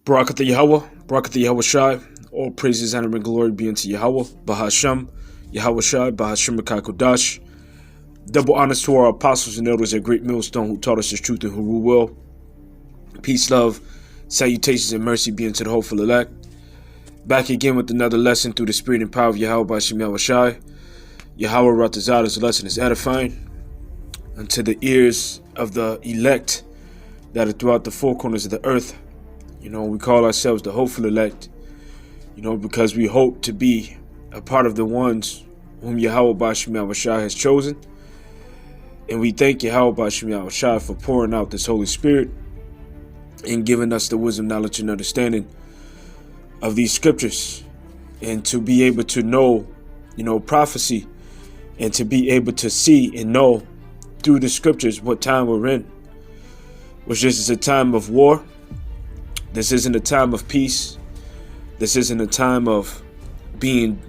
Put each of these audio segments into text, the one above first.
Barakatha Yahweh, Barakatha Yahweh Shai, all praises, honor, and glory be unto Yahweh, Bahasham, Yahweh Shai, Bahasham Kodash. Double honors to our apostles and elders at Great Millstone who taught us his truth and who rule well. Peace, love, salutations, and mercy be unto the hopeful elect. Back again with another lesson through the spirit and power of Yahweh Bahasham Yahweh Shai. Yahweh Ratazada's lesson is edifying unto the ears of the elect that are throughout the four corners of the earth. You know, we call ourselves the hopeful elect, you know, because we hope to be a part of the ones whom Yahweh Bahasham Yahweh Shai has chosen. And we thank Yahweh Bahasham Yahweh Shai for pouring out this Holy Spirit and giving us the wisdom, knowledge, and understanding of these scriptures, and to be able to know, you know, prophecy, and to be able to see and know through the scriptures what time we're in, which is a time of war. This isn't a time of peace. This isn't a time of being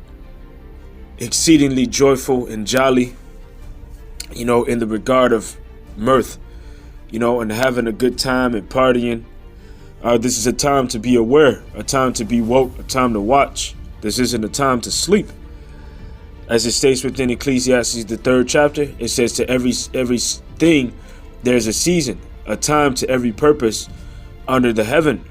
exceedingly joyful and jolly, you know, in the regard of mirth, you know, and having a good time and partying. This is a time to be aware, a time to be woke, a time to watch. This isn't a time to sleep. As it states within Ecclesiastes, the 3rd chapter, it says to every thing there's a season, a time to every purpose under the heaven.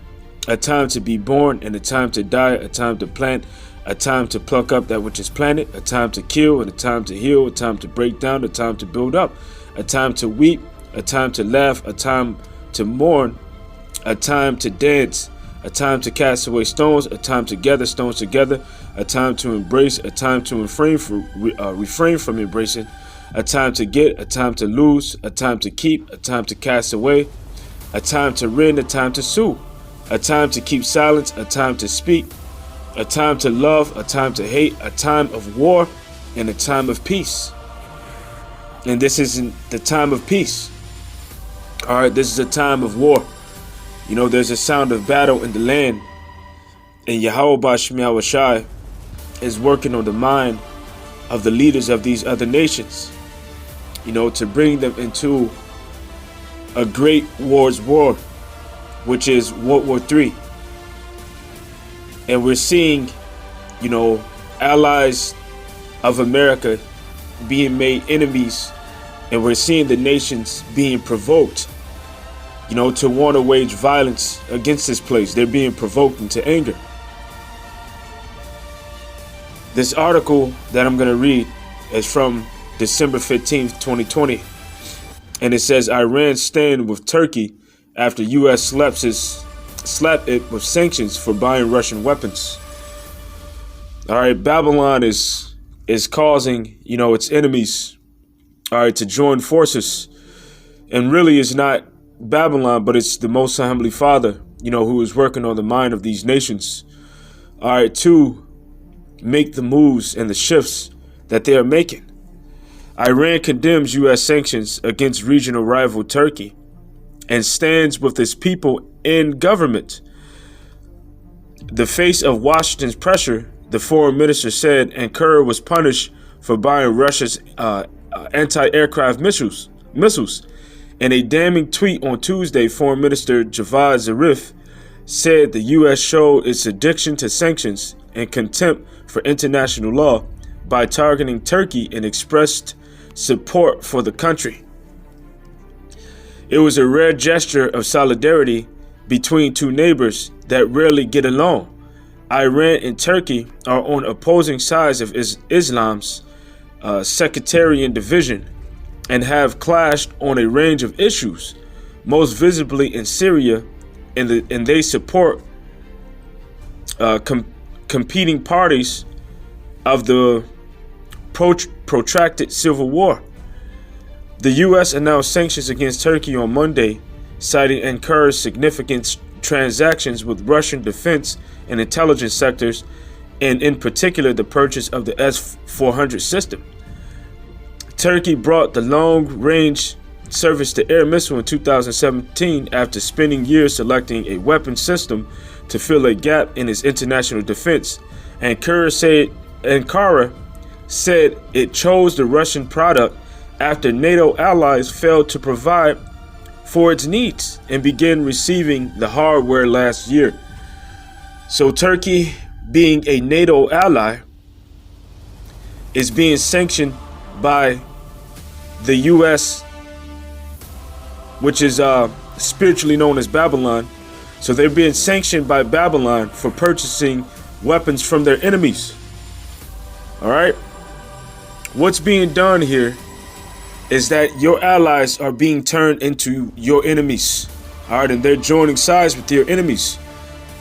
A time to be born and a time to die, a time to plant, a time to pluck up that which is planted, a time to kill and a time to heal, a time to break down, a time to build up, a time to weep, a time to laugh, a time to mourn, a time to dance, a time to cast away stones, a time to gather stones together, a time to embrace, a time to refrain from embracing, a time to get, a time to lose, a time to keep, a time to cast away, a time to rend, a time to sue. A time to keep silence, a time to speak, a time to love, a time to hate, a time of war, and a time of peace. And this isn't the time of peace. All right, this is a time of war. You know, there's a sound of battle in the land, and Yahweh Bahasham Yahweh Shai is working on the mind of the leaders of these other nations, you know, to bring them into a great war's war, which is World War III. And we're seeing, you know, allies of America being made enemies, and we're seeing the nations being provoked, you know, to want to wage violence against this place. They're being provoked into anger. This article that I'm going to read is from December 15th, 2020. And it says, Iran stand with Turkey after U.S. slapped it with sanctions for buying Russian weapons. All right, Babylon is causing, you know, its enemies, all right, to join forces. And really it's not Babylon, but it's the Most High Heavenly Father, you know, who is working on the mind of these nations, all right, to make the moves and the shifts that they are making. Iran condemns U.S. sanctions against regional rival Turkey and stands with its people in government. The face of Washington's pressure, the foreign minister said Ankara was punished for buying Russia's anti-aircraft missiles. In a damning tweet on Tuesday, Foreign Minister Javad Zarif said the U.S. showed its addiction to sanctions and contempt for international law by targeting Turkey and expressed support for the country. It was a rare gesture of solidarity between two neighbors that rarely get along. Iran and Turkey are on opposing sides of Islam's sectarian division and have clashed on a range of issues, most visibly in Syria, and they support competing parties of the protracted civil war. The U.S. announced sanctions against Turkey on Monday, citing Ankara's significant transactions with Russian defense and intelligence sectors, and in particular the purchase of the S-400 system. Turkey brought the long-range surface-to-air missile in 2017 after spending years selecting a weapon system to fill a gap in its international defense. Ankara said it chose the Russian product after NATO allies failed to provide for its needs and began receiving the hardware last year. So Turkey, being a NATO ally, is being sanctioned by the U.S., which is spiritually known as Babylon. So they're being sanctioned by Babylon for purchasing weapons from their enemies. All right. What's being done here is that your allies are being turned into your enemies. All right. And they're joining sides with your enemies.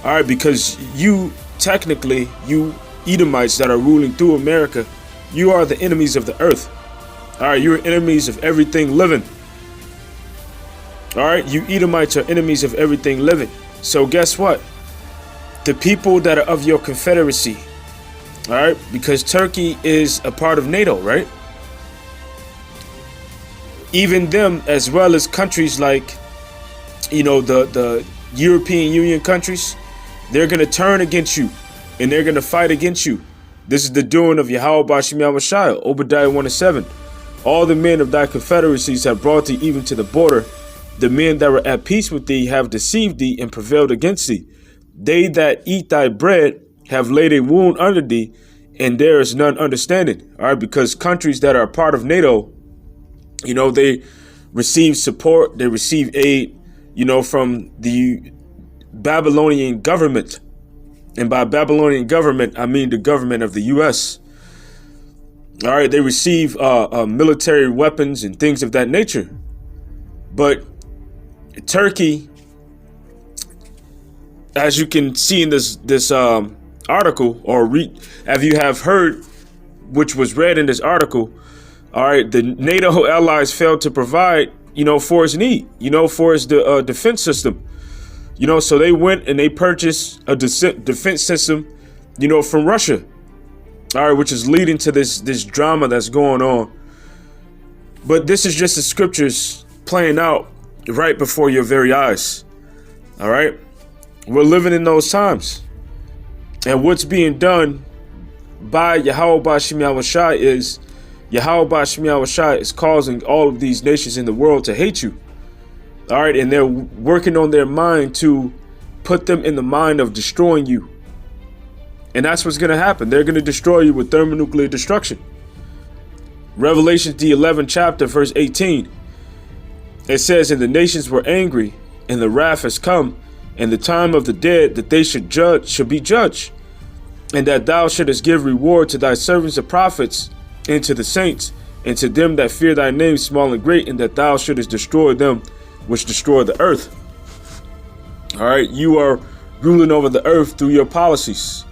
All right. Because you technically, you Edomites that are ruling through America, you are the enemies of the earth. All right. You're enemies of everything living. All right. You Edomites are enemies of everything living. So guess what? The people that are of your confederacy, all right, because Turkey is a part of NATO, right? Even them, as well as countries like, the European Union countries, they're going to turn against you and they're going to fight against you. This is the doing of Yahweh Bashim Yahushua, Obadiah 1:7. All the men of thy confederacies have brought thee even to the border. The men that were at peace with thee have deceived thee and prevailed against thee. They that eat thy bread have laid a wound under thee, and there is none understanding. All right, because countries that are part of NATO, they receive support, they receive aid, from the Babylonian government. And by Babylonian government, I mean the government of the U.S. All right, they receive military weapons and things of that nature. But Turkey, as you can see in this article, or have you have heard, which was read in this article, all right, the NATO allies failed to provide, for its need, for its defense system, so they went and they purchased a defense system, from Russia, all right, which is leading to this drama that's going on. But this is just the scriptures playing out right before your very eyes. All right. We're living in those times. And what's being done by Yahweh Bashim Yahushua is Yahweh Bashim Yahushua is causing all of these nations in the world to hate you. All right. And they're working on their mind to put them in the mind of destroying you. And that's what's going to happen. They're going to destroy you with thermonuclear destruction. Revelation, the 11th chapter, verse 18. It says, and the nations were angry, and the wrath has come, and the time of the dead that they should be judged, and that thou shouldest give reward to thy servants the prophets, and to the saints, and to them that fear thy name, small and great, and that thou shouldest destroy them which destroy the earth. All right, you are ruling over the earth through your policies.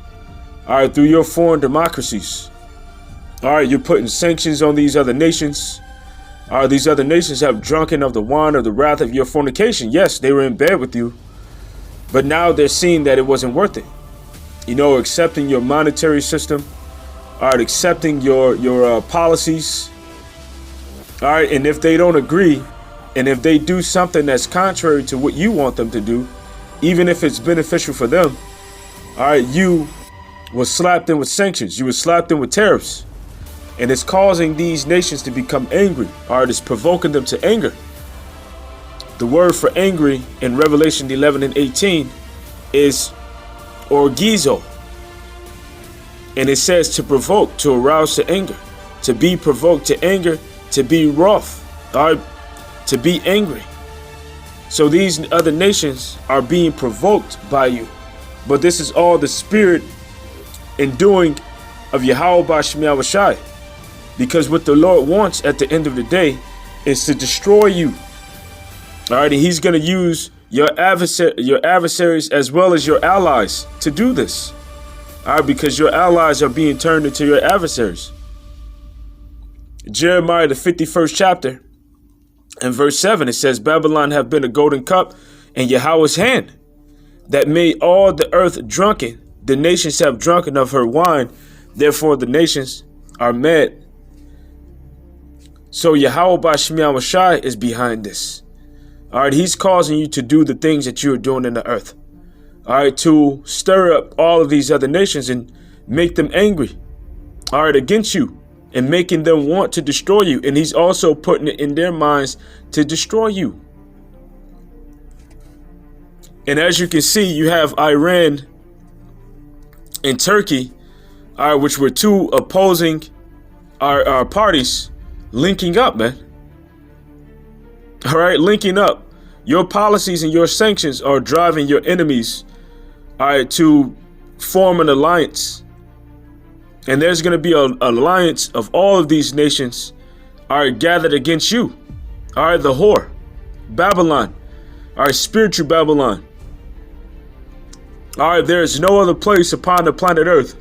All right, through your foreign democracies. All right, you're putting sanctions on these other nations. These other nations have drunken of the wine of the wrath of your fornication. Yes, they were in bed with you, but now they're seeing that it wasn't worth it. Accepting your monetary system, all right, accepting your policies. All right, and if they don't agree, and if they do something that's contrary to what you want them to do, even if it's beneficial for them, all right, you will slap them with sanctions. You will slap them with tariffs. And it's causing these nations to become angry, or it's provoking them to anger. The word for angry in Revelation 11 and 18 is orgizo. And it says to provoke, to arouse to anger, to be provoked to anger, to be wroth, or to be angry. So these other nations are being provoked by you. But this is all the spirit and doing of Yahweh Bashim Yahushua. Because what the Lord wants at the end of the day is to destroy you. All right, and he's going to use your adversaries as well as your allies to do this. All right, because your allies are being turned into your adversaries. Jeremiah, the 51st chapter, and verse 7, it says, Babylon have been a golden cup in Yahweh's hand, that made all the earth drunken. The nations have drunken of her wine, therefore the nations are mad. So Yahweh Bashim Yahushua is behind this. All right, he's causing you to do the things that you're doing in the earth. All right, to stir up all of these other nations and make them angry. All right, against you, and making them want to destroy you. And he's also putting it in their minds to destroy you. And as you can see, you have Iran and Turkey, all right, which were two opposing our parties, linking up, man. All right, linking up. Your policies and your sanctions are driving your enemies, all right, to form an alliance. And there's going to be an alliance of all of these nations, all right, gathered against you. All right, the whore, Babylon, all right, spiritual Babylon. All right, there is no other place upon the planet Earth,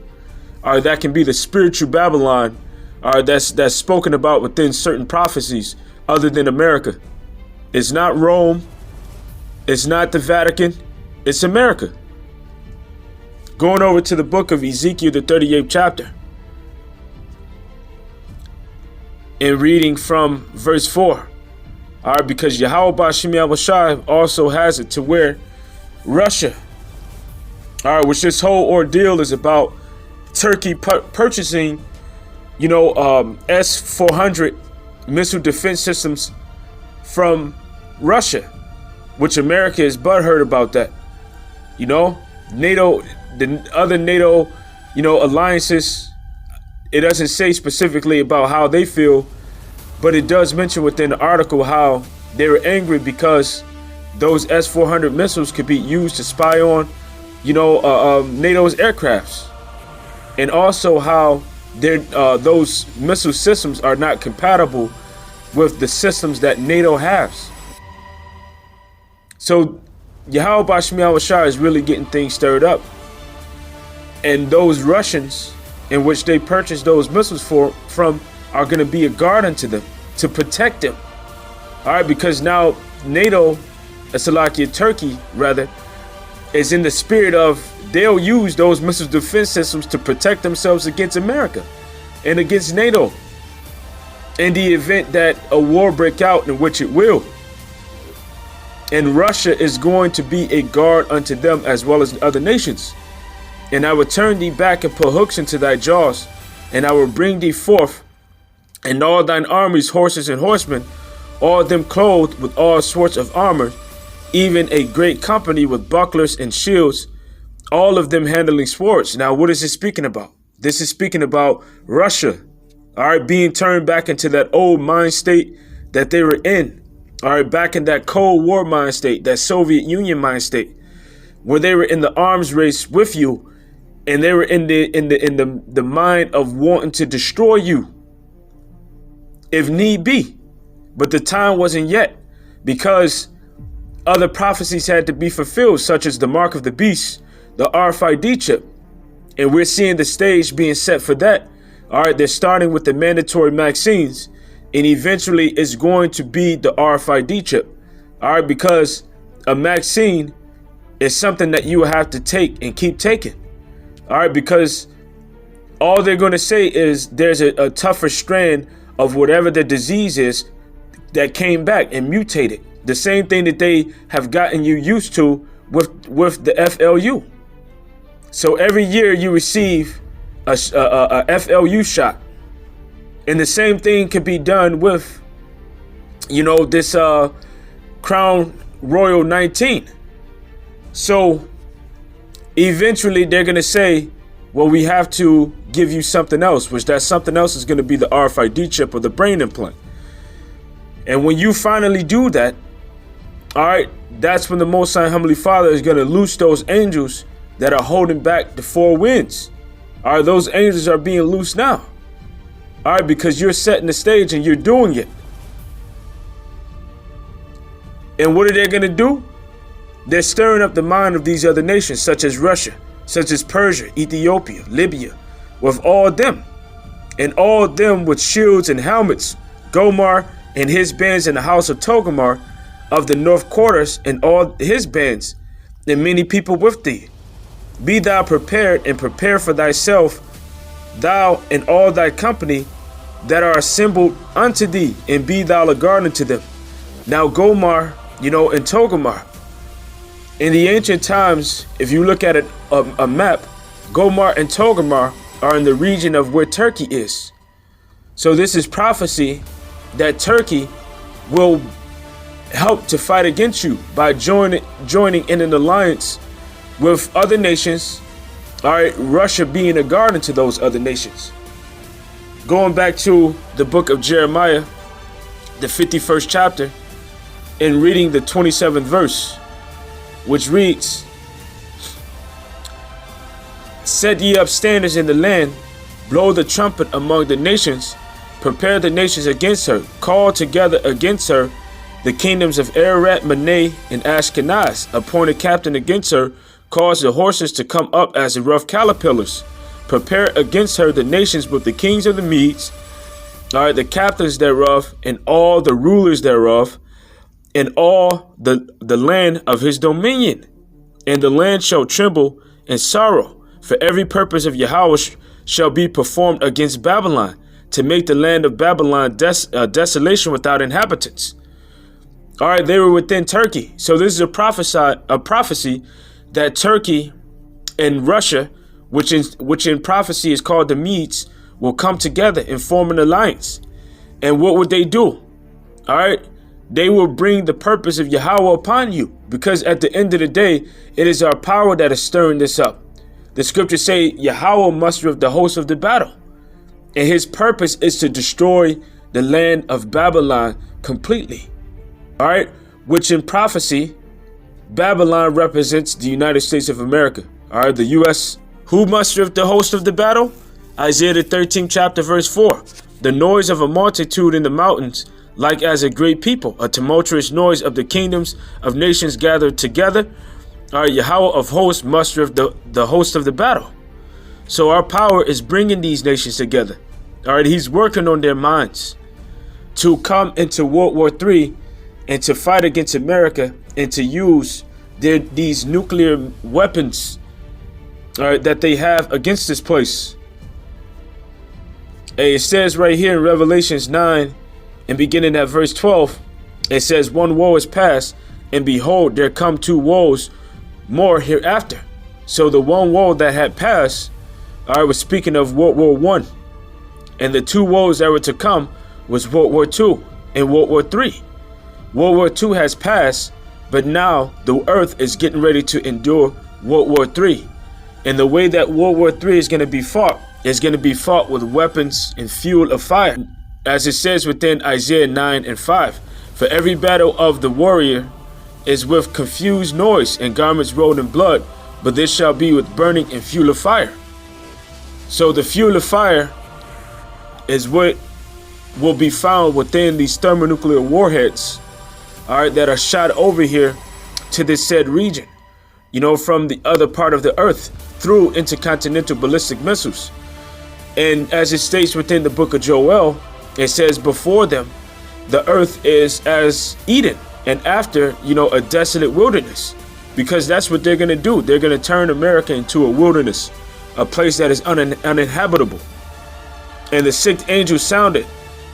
all right, that can be the spiritual Babylon, all right, that's spoken about within certain prophecies other than America. It's not Rome. It's not the Vatican. It's America. Going over to the book of Ezekiel, the 38th chapter, and reading from verse 4. All right, because Yahweh Bashim Yahushai also has it to where Russia, all right, which this whole ordeal is about Turkey purchasing, S-400 missile defense systems from Russia, which America is butthurt about that. NATO, the other NATO, alliances, it doesn't say specifically about how they feel, but it does mention within the article how they were angry because those S-400 missiles could be used to spy on, NATO's aircrafts, and also how those missile systems are not compatible with the systems that NATO has. So Yahweh Bashim Yahushai is really getting things stirred up. And those Russians in which they purchased those missiles from are going to be a guard unto them to protect them. All right, because now NATO, Turkey rather, is in the spirit of they'll use those missile defense systems to protect themselves against America and against NATO in the event that a war break out, in which it will. And Russia is going to be a guard unto them as well as other nations. And I will turn thee back and put hooks into thy jaws, and I will bring thee forth, and all thine armies, horses and horsemen, all of them clothed with all sorts of armor, even a great company with bucklers and shields, all of them handling swords. Now, what is it speaking about? This is speaking about Russia, all right, being turned back into that old mind state that they were in. All right, back in that Cold War mind state, that Soviet Union mind state, where they were in the arms race with you, and they were in the mind of wanting to destroy you, if need be. But the time wasn't yet, because other prophecies had to be fulfilled, such as the mark of the beast, the RFID chip, and we're seeing the stage being set for that. All right, they're starting with the mandatory vaccines. And eventually it's going to be the RFID chip. All right, because a vaccine is something that you have to take and keep taking. All right, because all they're going to say is there's a tougher strand of whatever the disease is that came back and mutated. The same thing that they have gotten you used to with the FLU. So every year you receive a FLU shot. And the same thing could be done with, this Crown Royal 19. So eventually they're going to say, well, we have to give you something else, which that something else is going to be the RFID chip or the brain implant. And when you finally do that, all right, that's when the Most High Heavenly Father is going to loose those angels that are holding back the four winds. All right, those angels are being loosed now. All right, because you're setting the stage and you're doing it. And what are they going to do? They're stirring up the mind of these other nations, such as Russia, such as Persia, Ethiopia, Libya, with all them. And all of them with shields and helmets. Gomar and his bands in the house of Togomar of the north quarters and all his bands, and many people with thee. Be thou prepared and prepare for thyself, thou and all thy company that are assembled unto thee, and be thou a guard unto them. Now Gomar, and Togomar, in the ancient times, if you look at a map, Gomar and Togomar are in the region of where Turkey is. So this is prophecy that Turkey will help to fight against you by joining in an alliance with other nations, All right, Russia being a guardian to those other nations. Going back to the book of Jeremiah, the 51st chapter, and reading the 27th verse, which reads, "Set ye up standards in the land, blow the trumpet among the nations, prepare the nations against her, call together against her the kingdoms of Ararat, Maneh, and Ashkenaz, appoint a captain against her, cause the horses to come up as the rough caterpillars, prepare against her the nations with the kings of the Medes, all right, the captains thereof, and all the rulers thereof, and all the land of his dominion. And the land shall tremble and sorrow, for every purpose of Yahweh shall be performed against Babylon, to make the land of Babylon desolation without inhabitants." All right, they were within Turkey. So this is a prophecy that Turkey and Russia, which in prophecy is called the Medes, will come together and form an alliance. And what would they do? All right, they will bring the purpose of Yahweh upon you, because at the end of the day, it is our power that is stirring this up. The scriptures say Yahweh mustereth the host of the battle, and his purpose is to destroy the land of Babylon completely. All right, which in prophecy, Babylon represents the United States of America. All right, the U.S. Who mustereth the host of the battle? Isaiah the 13th chapter verse 4. The noise of a multitude in the mountains, like as a great people, a tumultuous noise of the kingdoms of nations gathered together. All right, Yahweh of hosts mustereth the host of the battle. So our power is bringing these nations together. All right, he's working on their minds to come into World War III and to fight against America and to use these nuclear weapons, all right, that they have against this place. And it says right here in Revelations 9 and beginning at verse 12, it says, "One woe is past, and behold, there come two woes more hereafter." So the one woe that had passed, I was speaking of World War I, and the two woes that were to come was World War II and World War III. World War II has passed, but now the earth is getting ready to endure World War III. And the way that World War III is going to be fought is going to be fought with weapons and fuel of fire. As it says within Isaiah 9 and 5, "For every battle of the warrior is with confused noise and garments rolled in blood, but this shall be with burning and fuel of fire." So the fuel of fire is what will be found within these thermonuclear warheads, all right, that are shot over here to this said region, you know, from the other part of the earth through intercontinental ballistic missiles. And as it states within the book of Joel, it says, "Before them, the earth is as Eden, and after, you know, a desolate wilderness," because that's what they're going to do. They're going to turn America into a wilderness, a place that is uninhabitable. "And the sixth angel sounded,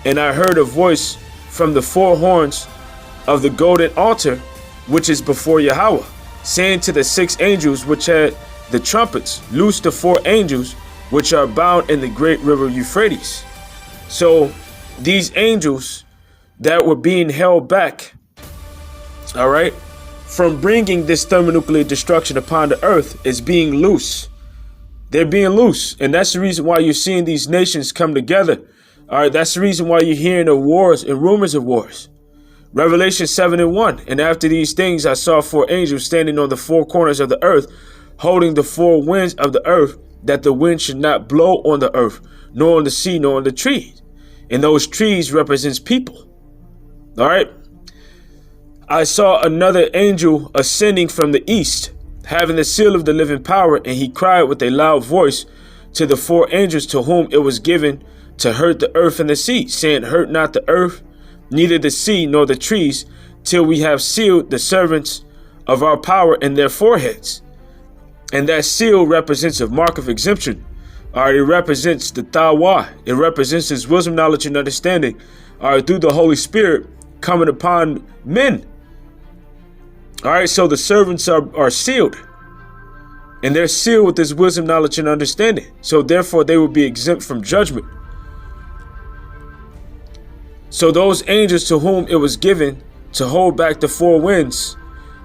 and I heard a voice from the four horns of the golden altar, which is before Yahweh, saying to the six angels which had the trumpets, loose the four angels which are bound in the great river Euphrates." So these angels that were being held back, all right, from bringing this thermonuclear destruction upon the earth is being loose. They're being loose. And that's the reason why you're seeing these nations come together. All right, that's the reason why you're hearing of wars and rumors of wars. Revelation 7 and 1. "And after these things I saw four angels standing on the four corners of the earth, holding the four winds of the earth, that the wind should not blow on the earth, nor on the sea, nor on the trees." And those trees represents people. All right. "I saw another angel ascending from the east, having the seal of the living power, and he cried with a loud voice to the four angels to whom it was given to hurt the earth and the sea, saying, Hurt not the earth, neither the sea, nor the trees, till we have sealed the servants of our power in their foreheads." And that seal represents a mark of exemption. All right, it represents the Tawah. It represents his wisdom, knowledge, and understanding, all right, through the Holy Spirit coming upon men. All right, so the servants are sealed. And they're sealed with his wisdom, knowledge, and understanding. So therefore, they will be exempt from judgment. So those angels to whom it was given to hold back the four winds,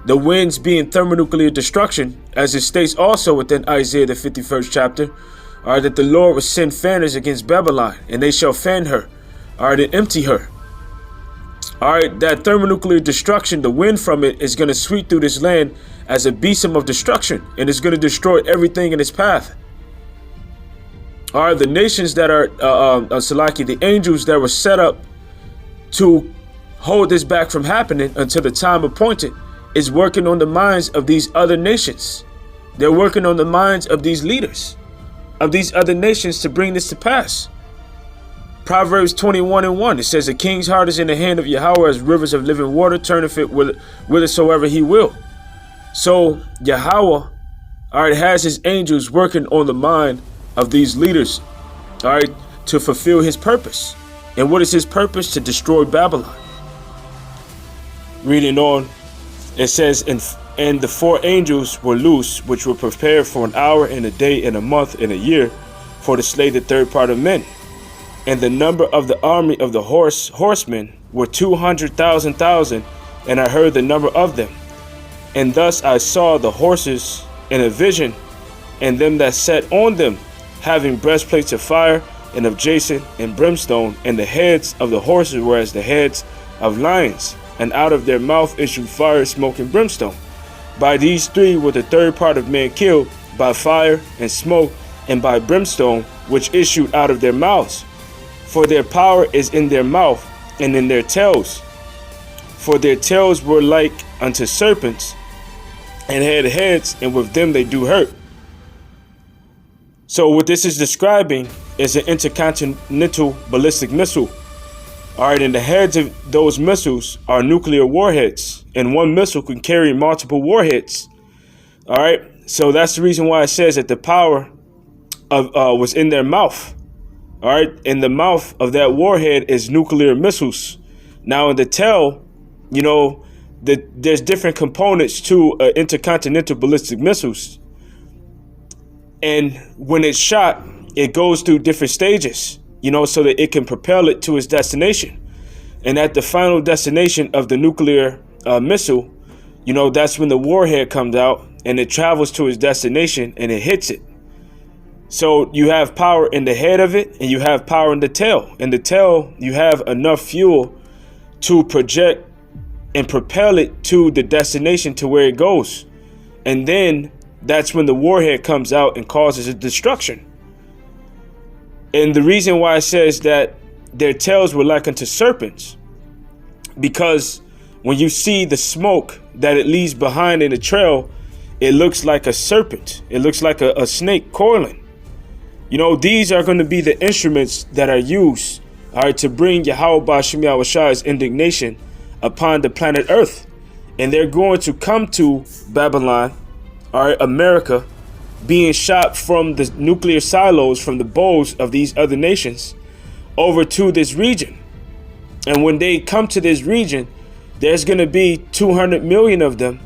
The winds being thermonuclear destruction, as it states also within Isaiah the 51st chapter, all right, that the Lord will send fanners against Babylon, and they shall fan her, all right, and empty her. All right, that thermonuclear destruction, the wind from it is going to sweep through this land as a besom of destruction, and it's going to destroy everything in its path. All right, the nations that are, Salaki, the angels that were set up to hold this back from happening until the time appointed, is working on the minds of these other nations. They're working on the minds of these leaders of these other nations to bring this to pass. Proverbs 21:1, it says, "The king's heart is in the hand of Yahweh, as rivers of living water, turneth it whithersoever he will." So Yahweh, all right, has his angels working on the mind of these leaders, all right, to fulfill his purpose. And what is his purpose? To destroy Babylon. Reading on, it says, and the four angels were loose, which were prepared for an hour and a day and a month and a year, for to slay the third part of men. And the number of the army of the horsemen were 200,000, and I heard the number of them. And thus I saw the horses in a vision, and them that sat on them, having breastplates of fire and of jacinth and brimstone, and the heads of the horses were as the heads of lions, and out of their mouth issued fire, smoke, and brimstone. By these three were the third part of men killed, by fire and smoke, and by brimstone, which issued out of their mouths. For their power is in their mouth and in their tails. For their tails were like unto serpents, and had heads, and with them they do hurt. So what this is describing is an intercontinental ballistic missile. All right, and the heads of those missiles are nuclear warheads, and one missile can carry multiple warheads. All right, so that's the reason why it says that the power of was in their mouth. All right, and the mouth of that warhead is nuclear missiles. Now in the tail, you know, there's different components to intercontinental ballistic missiles, and when it's shot, it goes through different stages, you know, so that it can propel it to its destination. And at the final destination of the nuclear missile, you know, that's when the warhead comes out and it travels to its destination and it hits it. So you have power in the head of it, and you have power in the tail. In the tail, you have enough fuel to project and propel it to the destination to where it goes. And then that's when the warhead comes out and causes a destruction. And the reason why it says that their tails were like unto serpents, because when you see the smoke that it leaves behind in the trail, it looks like a serpent. It looks like a snake coiling. You know, these are going to be the instruments that are used, all right, to bring Yahweh Ba'ashem Yahushai's indignation upon the planet Earth. And they're going to come to Babylon, all right, America, being shot from the nuclear silos, from the bows of these other nations, over to this region. And when they come to this region, there's going to be 200 million of them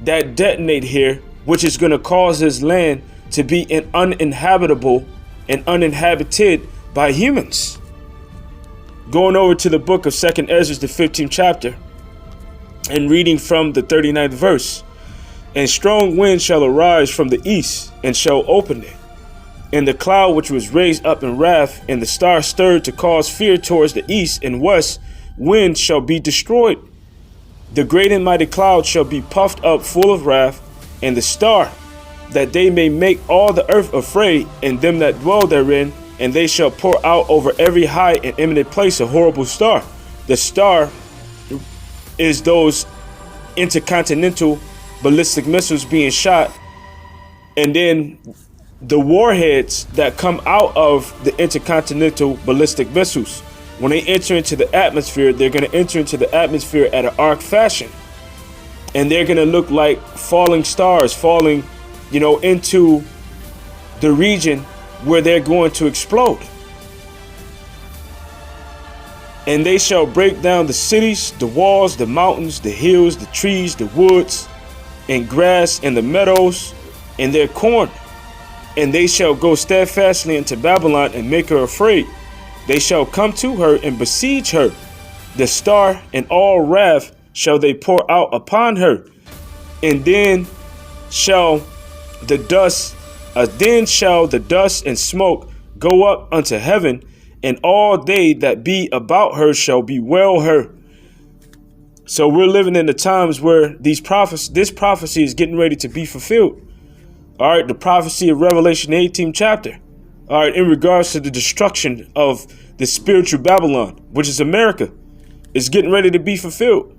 that detonate here, which is going to cause this land to be uninhabitable and uninhabited by humans. Going over to the book of 2nd Ezra, the 15th chapter, and reading from the 39th verse. And strong wind shall arise from the east, and shall open it. And the cloud which was raised up in wrath, and the star stirred to cause fear towards the east and west, wind shall be destroyed. The great and mighty cloud shall be puffed up full of wrath, and the star, that they may make all the earth afraid, and them that dwell therein, and they shall pour out over every high and eminent place a horrible star. The star is those intercontinental ballistic missiles being shot, and then the warheads that come out of the intercontinental ballistic missiles, when they enter into the atmosphere, they're going to enter into the atmosphere at an arc fashion, and they're going to look like falling stars falling, you know, into the region where they're going to explode. And they shall break down the cities, the walls, the mountains, the hills, the trees, the woods, and grass, and the meadows, and their corn. And they shall go steadfastly into Babylon and make her afraid. They shall come to her and besiege her. The star and all wrath shall they pour out upon her. And shall the dust, then shall the dust and smoke go up unto heaven, and all they that be about her shall bewail her. So we're living in the times where this prophecy is getting ready to be fulfilled. All right, the prophecy of Revelation 18th chapter. All right, in regards to the destruction of the spiritual Babylon, which is America, is getting ready to be fulfilled.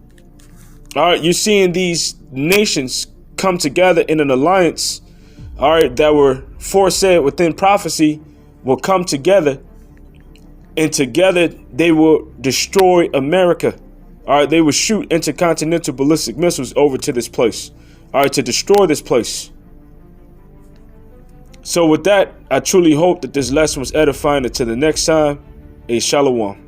All right, you're seeing these nations come together in an alliance, all right, that were foresaid within prophecy will come together, and together they will destroy America. All right, they will shoot intercontinental ballistic missiles over to this place, all right, to destroy this place. So with that, I truly hope that this lesson was edifying. Until the next time, a shalom.